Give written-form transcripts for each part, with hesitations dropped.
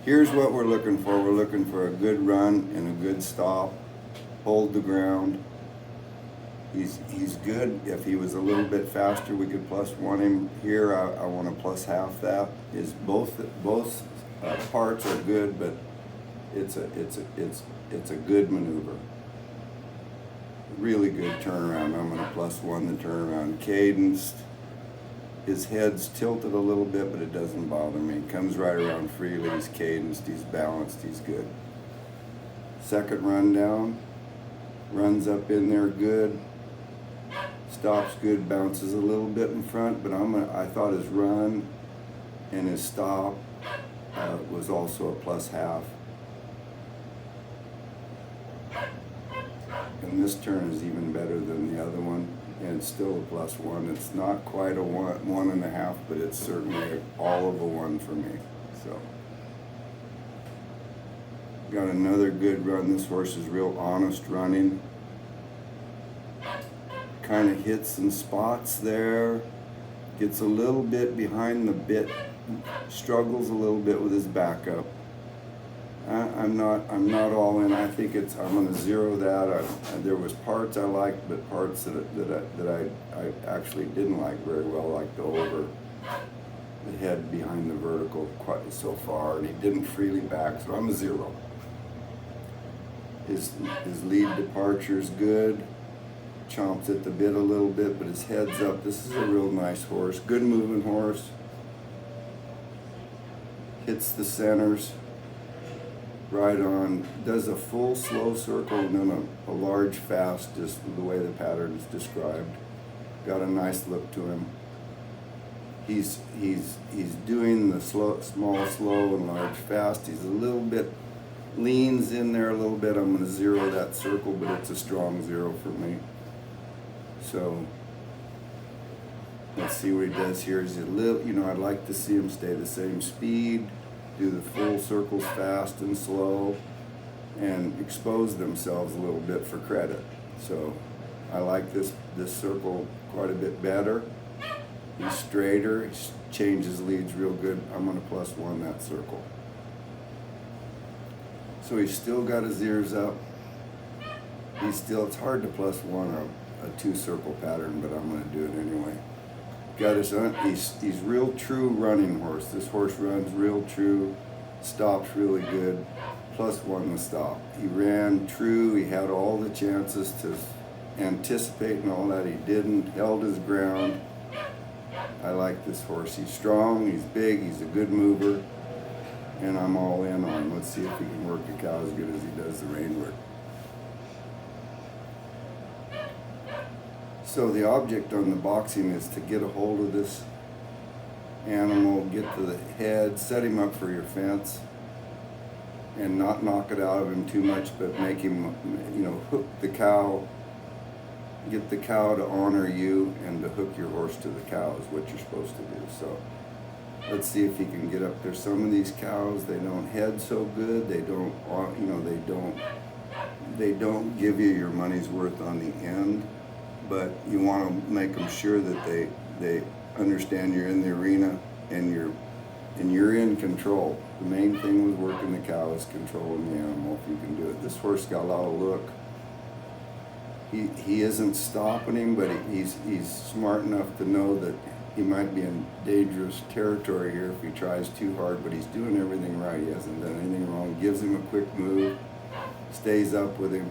Here's what we're looking for. We're looking for a good run and a good stop. Hold the ground. He's good. If he was a little bit faster, we could +1 him. Here, I want to +1/2 that. Both parts are good, but it's a good maneuver. Really good turnaround. I'm going to +1 the turnaround. Cadenced. His head's tilted a little bit, but it doesn't bother me. Comes right around freely. He's cadenced. He's balanced. He's good. Second run down. Runs up in there good. Stops good. Bounces a little bit in front, but I thought his run and his stop was also a +1/2. And this turn is even better than the other one, and it's still a +1. It's not quite a 1.5, but it's certainly all of a 1 for me. So, got another good run. This horse is real honest running. Kind of hits some spots there. Gets a little bit behind the bit. Struggles a little bit with his backup. I'm not all in. I think I'm going to 0 that. There was parts I liked, but parts that I actually didn't like very well, like the head behind the vertical quite so far, and he didn't freely back, so I'm a 0. His lead departure's good. Chomps at the bit a little bit, but his head's up. This is a real nice horse. Good moving horse. Hits the centers. Right on. Does a full slow circle and then a large fast, just the way the pattern is described. Got a nice look to him. He's doing the small, slow, and large fast. He's a little bit, leans in there a little bit. I'm going to 0 that circle, but it's a strong 0 for me. So let's see what he does here. Is a little, I'd like to see him stay the same speed, do the full circles fast and slow, and expose themselves a little bit for credit. So I like this circle quite a bit better. He's straighter, he changes leads real good. I'm going to +1 that circle. So he's still got his ears up. It's hard to +1 a 2-circle pattern, but I'm going to do it anyway. Got he's real true running horse. This horse runs real true, stops really good, +1 the stop. He ran true. He had all the chances to anticipate and all that. He didn't. Held his ground. I like this horse. He's strong. He's big. He's a good mover, and I'm all in on him. Let's see if he can work a cow as good as he does the rein work. So the object on the boxing is to get a hold of this animal, get to the head, set him up for your fence, and not knock it out of him too much, but make him, hook the cow, get the cow to honor you, and to hook your horse to the cow is what you're supposed to do. So let's see if he can get up there. Some of these cows, they don't head so good. They don't, they don't give you your money's worth on the end. But you want to make them sure that they understand you're in the arena and you're in control. The main thing with working the cow is controlling the animal if you can do it. This horse got a lot of look. He isn't stopping him, but he's smart enough to know that he might be in dangerous territory here if he tries too hard, but he's doing everything right. He hasn't done anything wrong. Gives him a quick move, stays up with him.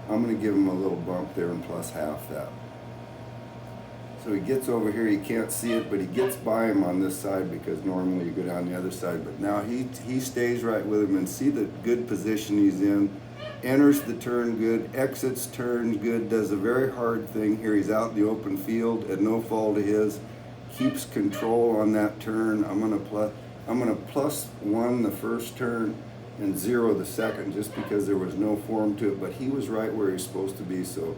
I'm going to give him a little bump there and +1/2 that. So he gets over here, he can't see it, but he gets by him on this side because normally you go down the other side. But now he stays right with him, and see the good position he's in. Enters the turn good, exits turn good, does a very hard thing here. He's out in the open field at no fault of his. Keeps control on that turn. I'm gonna +1 the first turn and 0 the second, just because there was no form to it, but he was right where he's supposed to be. So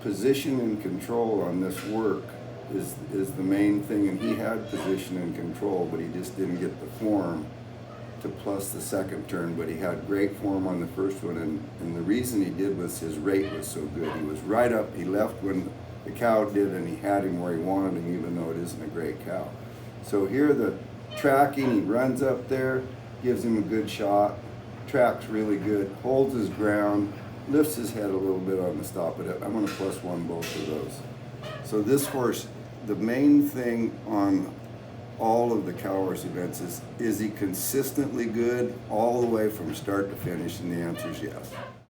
position and control on this work is the main thing, and he had position and control, but he just didn't get the form to plus the second turn. But he had great form on the first one, and the reason he did was his rate was so good. He was right up, he left when the cow did, and he had him where he wanted him, even though it isn't a great cow. So here the tracking, he runs up there, gives him a good shot, tracks really good, holds his ground, lifts his head a little bit on the stop, but I'm going to +1 both of those. So this horse, the main thing on all of the cow horse events is he consistently good all the way from start to finish, and the answer is yes.